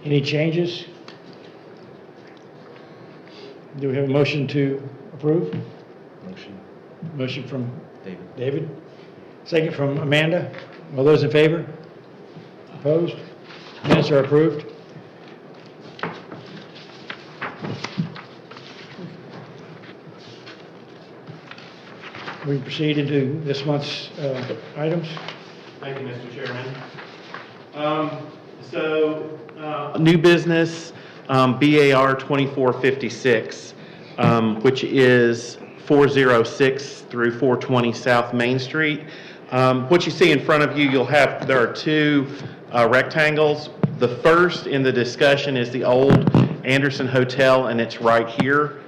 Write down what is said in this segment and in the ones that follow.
Any changes? Do we have a motion to approve? Motion. Motion from David. David. Second from Amanda. All those in favor? Opposed? Minutes are approved. We proceed into this month's items. Thank you, Mr. Chairman. New business, BAR 2456, which is 406 through 420 South Main Street. What you see in front of you, there are two rectangles. The first in the discussion is the old Anderson Hotel, and it's right here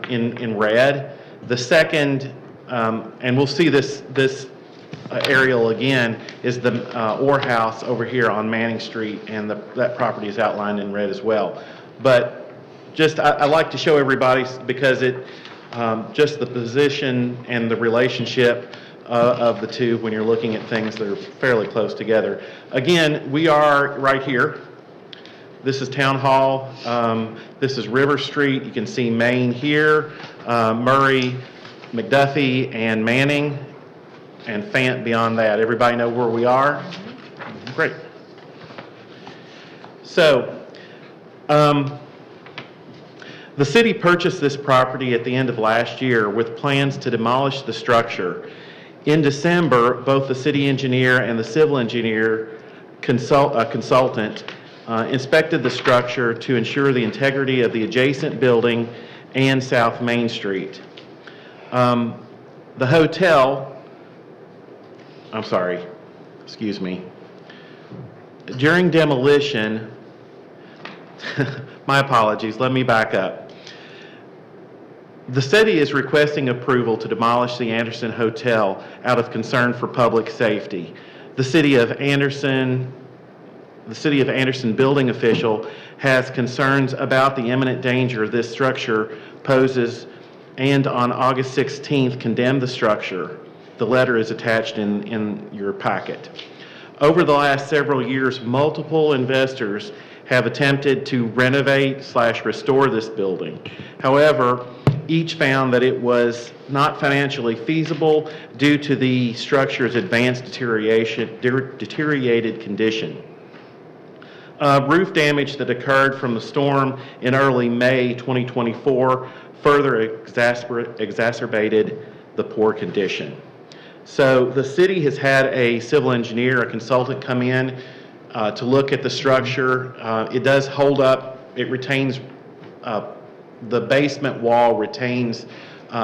in red. The second, and we'll see this aerial again, is the Orr House over here on Manning Street, and that property is outlined in red as well. But just I like to show everybody because it just the position and the relationship of the two when you're looking at things that are fairly close together. Again, we are right here. This is Town Hall. This is River Street. You can see Main here, Murray, McDuffie, and Manning, and Fant beyond that. Everybody know where we are? Great. So, the city purchased this property at the end of last year with plans to demolish the structure. In December, both the city engineer and the civil engineer consultant inspected the structure to ensure the integrity of the adjacent building and South Main Street. The hotel, excuse me. During demolition, my apologies, let me back up. The city is requesting approval to demolish the Anderson Hotel out of concern for public safety. The City of Anderson building official has concerns about the imminent danger this structure poses, and on August 16th condemned the structure. The letter is attached in your packet. Over the last several years, multiple investors have attempted to renovate/restore this building. However, each found that it was not financially feasible due to the structure's advanced deteriorated condition. Roof damage that occurred from the storm in early May 2024 further exacerbated the poor condition. So the city has had a civil engineer, a consultant, come in to look at the structure. It does hold up. It retains, the basement wall retains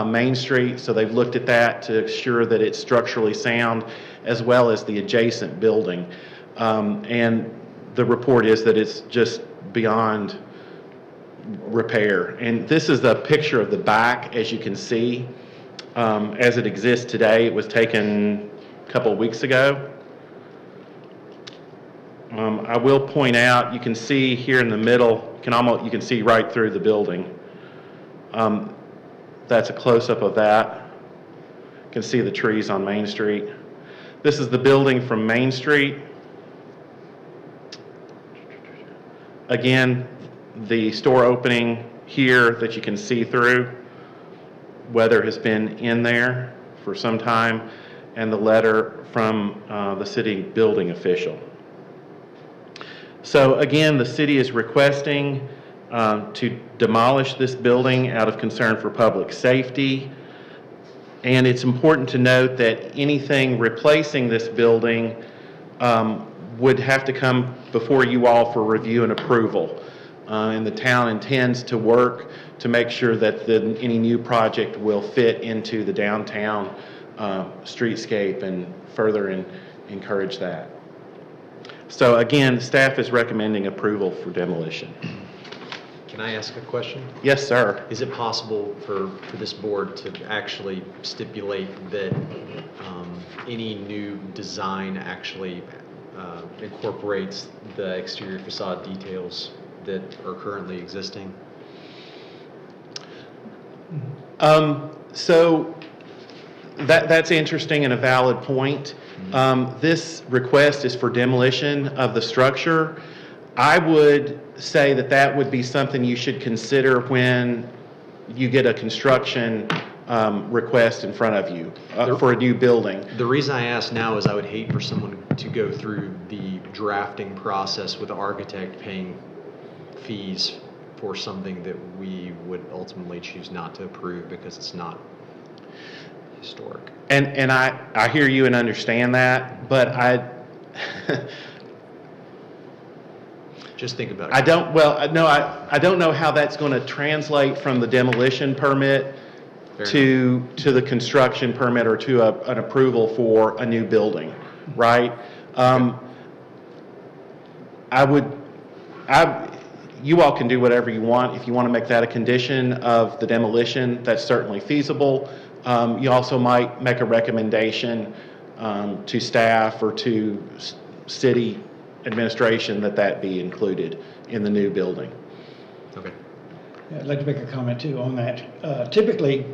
Main Street, so they've looked at that to ensure that it's structurally sound, as well as the adjacent building. And the report is that it's just beyond repair. And this is the picture of the back, as you can see, as it exists today. It was taken a couple of weeks ago. I will point out, you can see here in the middle, you can see right through the building. That's a close-up of that. You can see the trees on Main Street. This is the building from Main Street. Again, the store opening here that you can see through. Weather has been in there for some time, and the letter from the city building official. So again, the city is requesting to demolish this building out of concern for public safety. And it's important to note that anything replacing this building would have to come before you all for review and approval. And the town intends to work to make sure that any new project will fit into the downtown streetscape and further encourage that. So again, staff is recommending approval for demolition. Can I ask a question? Yes, sir. Is it possible for this board to actually stipulate that any new design actually incorporates the exterior facade details that are currently existing? So that's interesting and a valid point. This request is for demolition of the structure. I would say that that would be something you should consider when you get a construction request in front of you for a new building. The reason I ask now is I would hate for someone to go through the drafting process with the architect paying fees for something that we would ultimately choose not to approve because it's not historic. And I hear you and understand that, but Just think about it. I don't know how that's going to translate from the demolition permit Fair to the construction permit or to an approval for a new building, right? You all can do whatever you want. If you want to make that a condition of the demolition, that's certainly feasible. You also might make a recommendation to staff or to city administration that be included in the new building. Okay. Yeah, I'd like to make a comment too on that. Typically,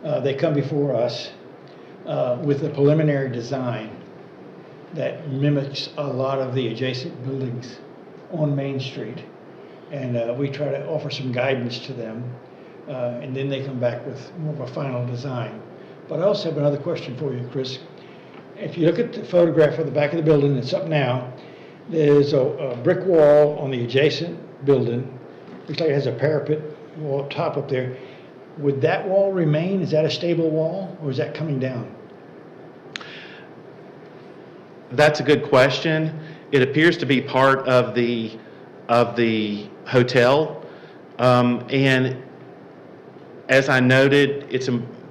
they come before us with a preliminary design that mimics a lot of the adjacent buildings on Main Street. And we try to offer some guidance to them. And then they come back with more of a final design. But I also have another question for you, Chris. If you look at the photograph of the back of the building that's up now, there's a brick wall on the adjacent building. Looks like it has a parapet wall up top up there. Would that wall remain? Is that a stable wall, or is that coming down? That's a good question. It appears to be part of the hotel, and as I noted,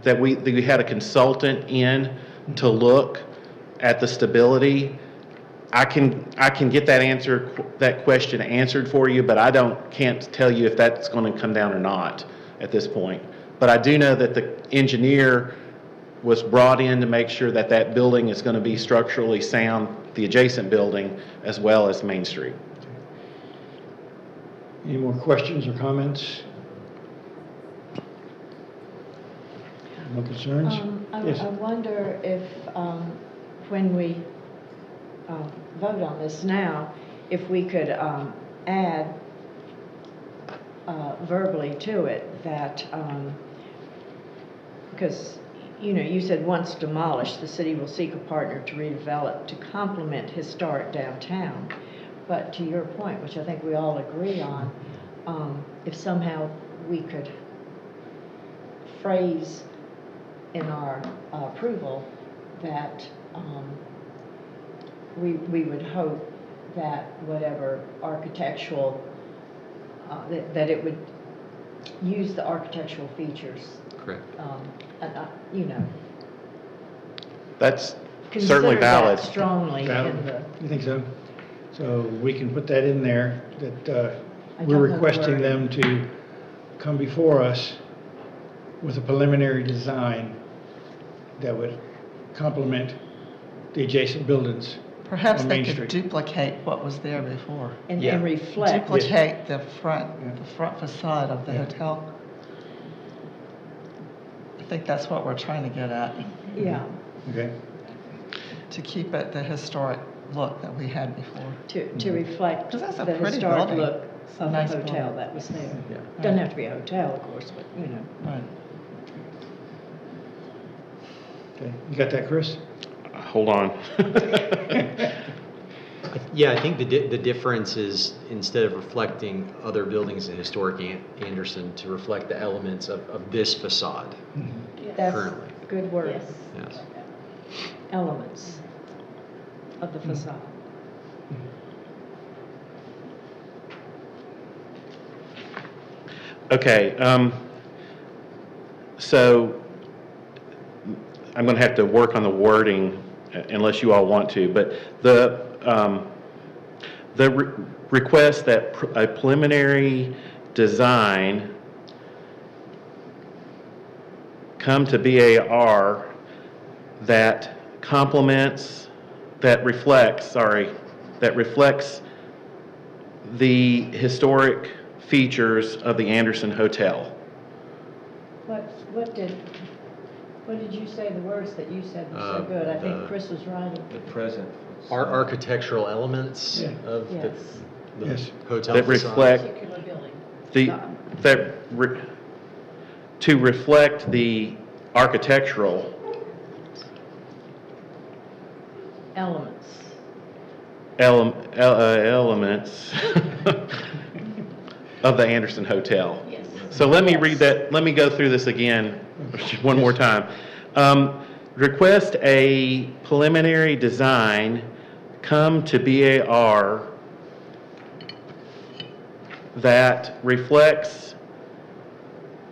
that we had a consultant in to look at the stability. I can get that question answered for you, but can't tell you if that's going to come down or not at this point. But I do know that the engineer was brought in to make sure that that building is going to be structurally sound, the adjacent building, as well as Main Street. Any more questions or comments? No concerns? Yes. I wonder if, when we vote on this now, if we could add verbally to it that, because, you said once demolished, the city will seek a partner to redevelop to complement historic downtown. But to your point, which I think we all agree on, if somehow we could phrase in our approval that we would hope that whatever architectural, that it would use the architectural features. Correct. That's certainly valid. Consider that strongly Valid. in the. You think so? So we can put that in there, that I we're don't know the requesting word. them to come before us with a preliminary design that would complement the adjacent buildings Perhaps on they Main could Street. duplicate what was there before. And Yeah. reflect. Duplicate the front facade of the Yeah. hotel. I think that's what we're trying to get at, Yeah, Okay? to keep it the historic look that we had before. to reflect 'Cause that's a the pretty historic building. look It's a of the nice hotel building. that was there. Yeah. Doesn't have to be a hotel, of course, but, Right. Okay. You got that, Chris? Hold on. Yeah, I think the difference is instead of reflecting other buildings in historic Anderson, to reflect the elements of this facade That's currently. a good word. Yes. Elements of the facade. Okay, so I'm going to have to work on the wording unless you all want to, but the request that a preliminary design come to BAR that complements, that reflects the historic features of the Anderson Hotel. What did you say, the words that you said were so good? I think Chris was writing. The present. Architectural elements Yeah. of the, Yes. The Yes. hotel that facade. reflect Particular building. the, to reflect the architectural Elements. elements of the Anderson Hotel. Yes. So let me Yes. read that, let me go through this again, one more time. Request a preliminary design come to BAR that reflects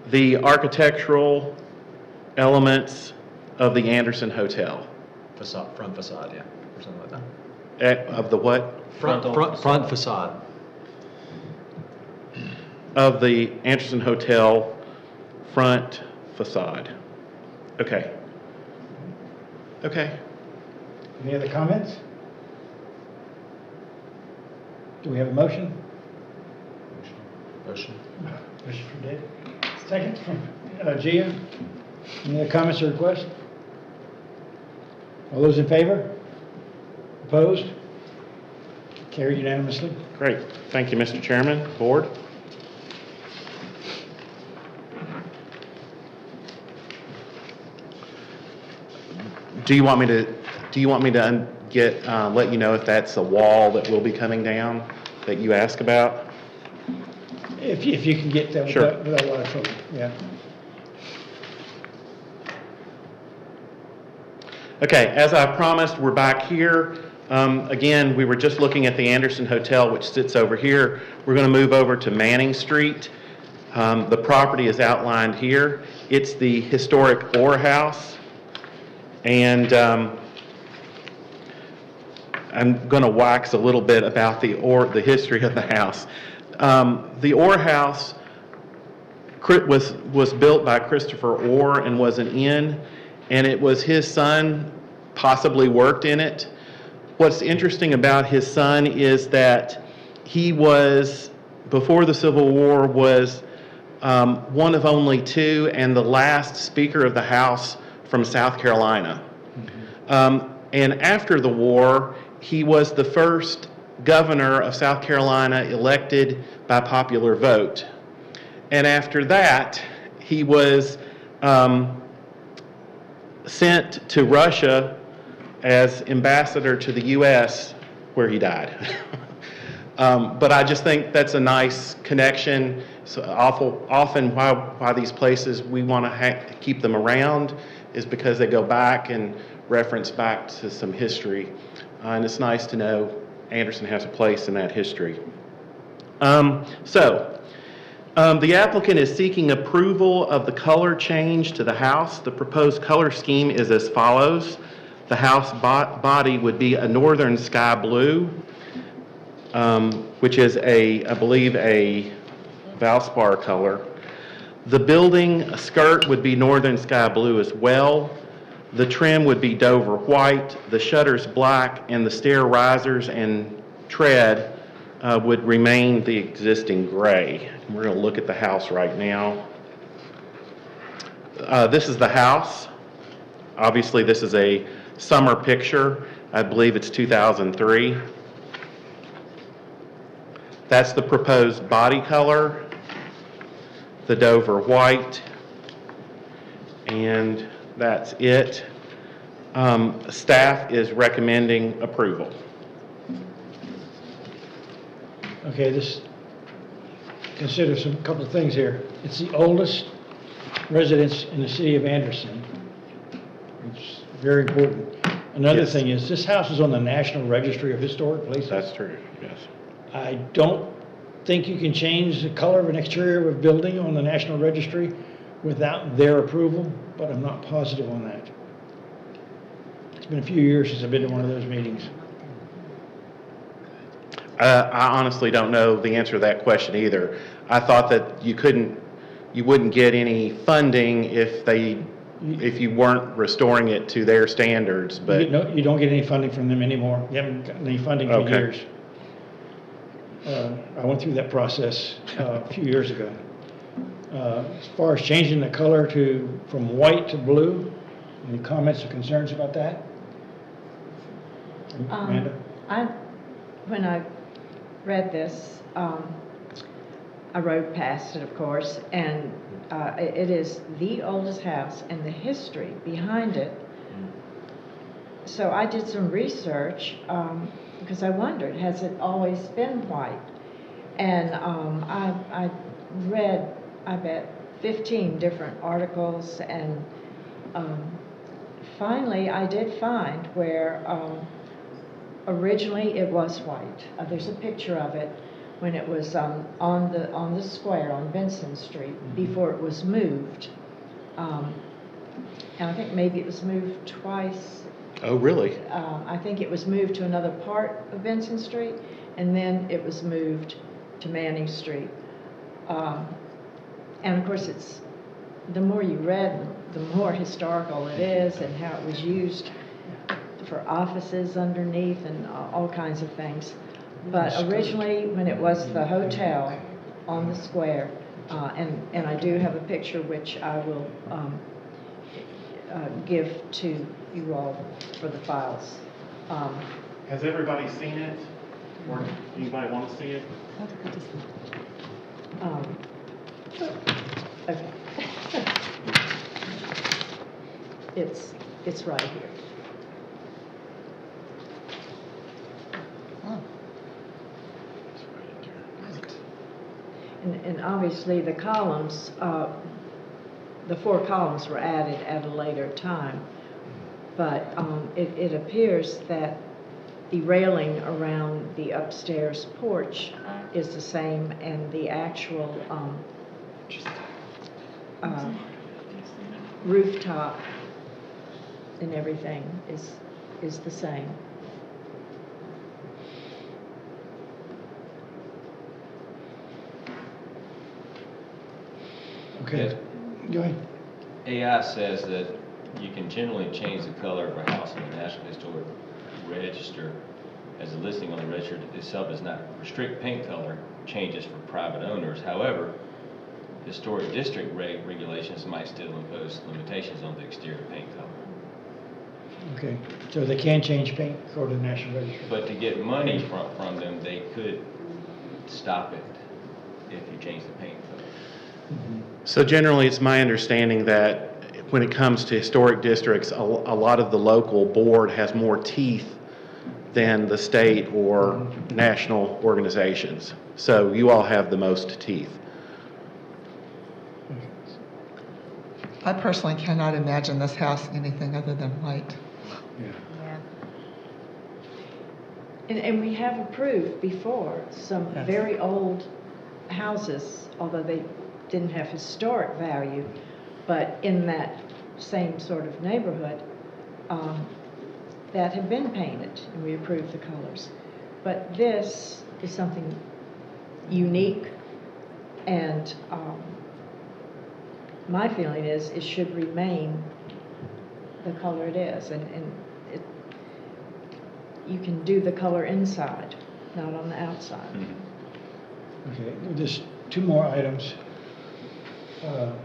the architectural elements of the Anderson Hotel. Facade, front facade, yeah, or something like that. Of the what? Front facade. Of the Anderson Hotel front facade. Okay. Okay. Any other comments? Do we have a motion? Motion. Motion from David. Second from Gia. Any other comments or requests? All those in favor? Opposed? Carried unanimously. Great. Thank you, Mr. Chairman, Board. Do you want me to let you know if that's a wall that will be coming down that you ask about? If you can get that Sure. without a lot of trouble, yeah. Okay, as I promised, we're back here. Again, we were just looking at the Anderson Hotel, which sits over here. We're going to move over to Manning Street. The property is outlined here. It's the historic Orr House. And I'm going to wax a little bit about the history of the house. The Orr House was built by Christopher Orr and was an inn, and it was his son possibly worked in it. What's interesting about his son is that he was, before the Civil War, was one of only two and the last Speaker of the House from South Carolina. And after the war, he was the first governor of South Carolina elected by popular vote. And after that, he was sent to Russia as ambassador to the U.S., where he died. But I just think that's a nice connection. So often why these places we want to keep them around is because they go back and reference back to some history. And it's nice to know Anderson has a place in that history. The applicant is seeking approval of the color change to the house. The proposed color scheme is as follows. The house body would be a northern sky blue, which is I believe a Valspar color. The building skirt would be northern sky blue as well. The trim would be Dover white, the shutters black, and the stair risers and tread would remain the existing gray. We're going to look at the house right now. This is the house. Obviously, this is a summer picture. I believe it's 2003. That's the proposed body color, the Dover white, and that's it. Staff is recommending approval. Okay, consider couple of things here. It's the oldest residence in the city of Anderson. It's very important. Another Yes. thing is, this house is on the National Registry of Historic Places. That's true, yes. I don't think you can change the color of an exterior of a building on the National Registry without their approval, but I'm not positive on that. It's been a few years since I've been to one of those meetings. I honestly don't know the answer to that question either. I thought that you wouldn't get any funding if you weren't restoring it to their standards, but. You don't get any funding from them anymore. You haven't gotten any funding for Okay. years. I went through that process a few years ago. As far as changing the color from white to blue, any comments or concerns about that? Amanda? When I read this. I rode past it, of course, and it is the oldest house, and the history behind it. So I did some research because I wondered, has it always been white? And I read, I bet, 15 different articles, and finally I did find where originally it was white. There's a picture of it when it was on the square on Benson Street before it was moved. And I think maybe it was moved twice. Oh, really? I think it was moved to another part of Benson Street, and then it was moved to Manning Street. And of course, it's the more you read, the more historical it is, and how it was used for offices underneath and all kinds of things. But originally, when it was the hotel on the square, and I do have a picture which I will give to you all for the files. Has everybody seen it? Or anybody want to see it? Okay. It's right here. And obviously the columns, the 4 columns were added at a later time, but it appears that the railing around the upstairs porch is the same, and the actual rooftop and everything is the same. Okay, go ahead. AI says that you can generally change the color of a house in the National Historic Register as a listing on the register itself does not restrict paint color changes for private owners. However, historic district regulations might still impose limitations on the exterior paint color. Okay, so they can change paint according to the National Register. But to get money from them, they could stop it if you change the paint color. So generally, it's my understanding that when it comes to historic districts, a lot of the local board has more teeth than the state or national organizations. So you all have the most teeth. I personally cannot imagine this house anything other than white. Yeah. And we have approved before some Yes. very old houses, although they didn't have historic value, but in that same sort of neighborhood, that have been painted, and we approved the colors. But this is something unique, and my feeling is it should remain the color it is, and you can do the color inside, not on the outside. Okay, just 2 more items. The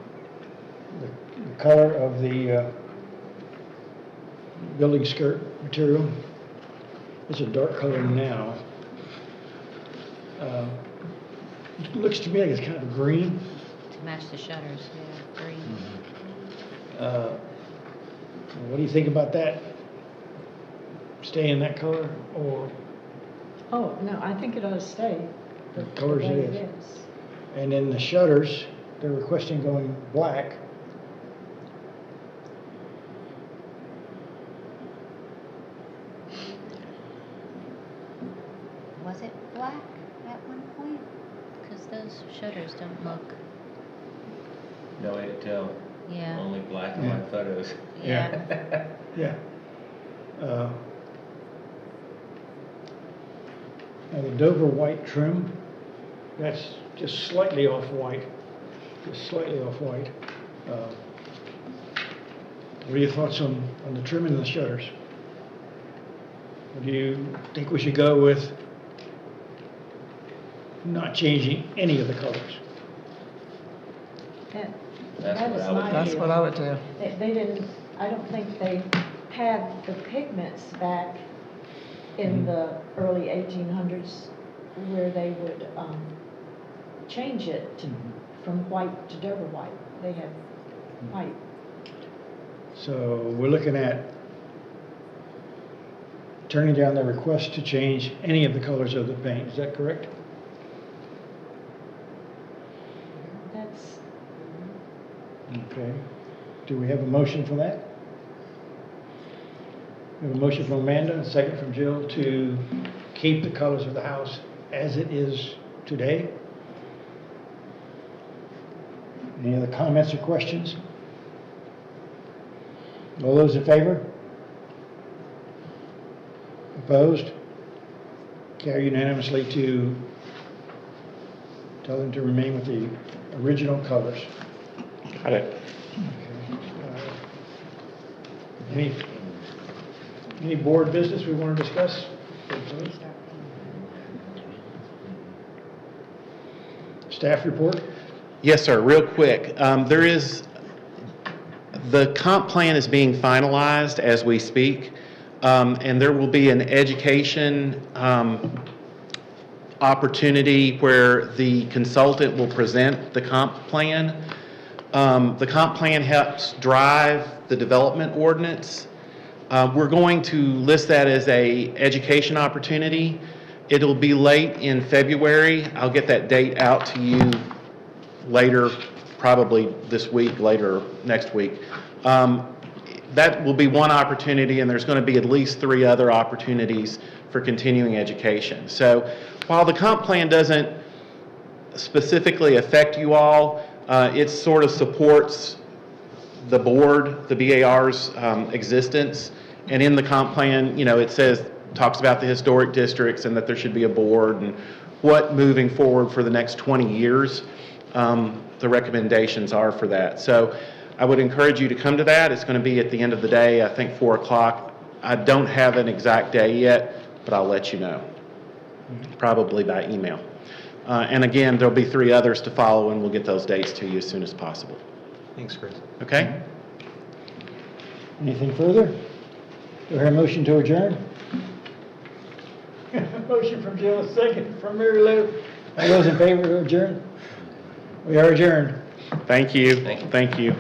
color of the building skirt material, it's a dark color now. It looks to me like it's kind of green. To match the shutters, yeah, green. What do you think about that? Stay in that color, or, Oh, no, I think it ought to stay the Colors way it it is. is. and then the shutters, they're requesting going black. Was it black at one point? Because those shutters don't look, No way to tell. yeah. Only black and Yeah. white photos. Yeah. Yeah. Now the Dover white trim, that's just slightly off white, just slightly off white. What are your thoughts on the trim and the shutters? Or do you think we should go with not changing any of the colors? That That's that what is I would my do. That's view. what I would do. They didn't, I don't think they had the pigments back in the early 1800s where they would change it from white to Dover white. They have white. So we're looking at turning down the request to change any of the colors of the paint, is that correct? That's, Okay. Do we have a motion for that? We have a motion from Amanda, a second from Jill to keep the colors of the house as it is today. Any other comments or questions? All those in favor? Opposed? Carry unanimously to tell them to remain with the original colors. Got it. Any board business we want to discuss? Staff report? Yes, sir, real quick. The comp plan is being finalized as we speak, and there will be an education opportunity where the consultant will present the comp plan. The comp plan helps drive the development ordinance. We're going to list that as a education opportunity. It'll be late in February. I'll get that date out to you later, probably this week, later next week. That will be one opportunity, and there's going to be at least 3 other opportunities for continuing education. So while the comp plan doesn't specifically affect you all, it sort of supports the board, the BAR's existence. And in the comp plan, it talks about the historic districts and that there should be a board and what moving forward for the next 20 years, the recommendations are for that. So I would encourage you to come to that. It's going to be at the end of the day, I think 4 o'clock. I don't have an exact day yet, but I'll let you know, probably by email. And again, there'll be 3 others to follow, and we'll get those dates to you as soon as possible. Thanks, Chris. Okay? Anything further? Do I hear a motion to adjourn? Motion from Jill, a second from Mary Lou. All those in favor to adjourn? We are adjourned. Thank you. Thank you. Thank you.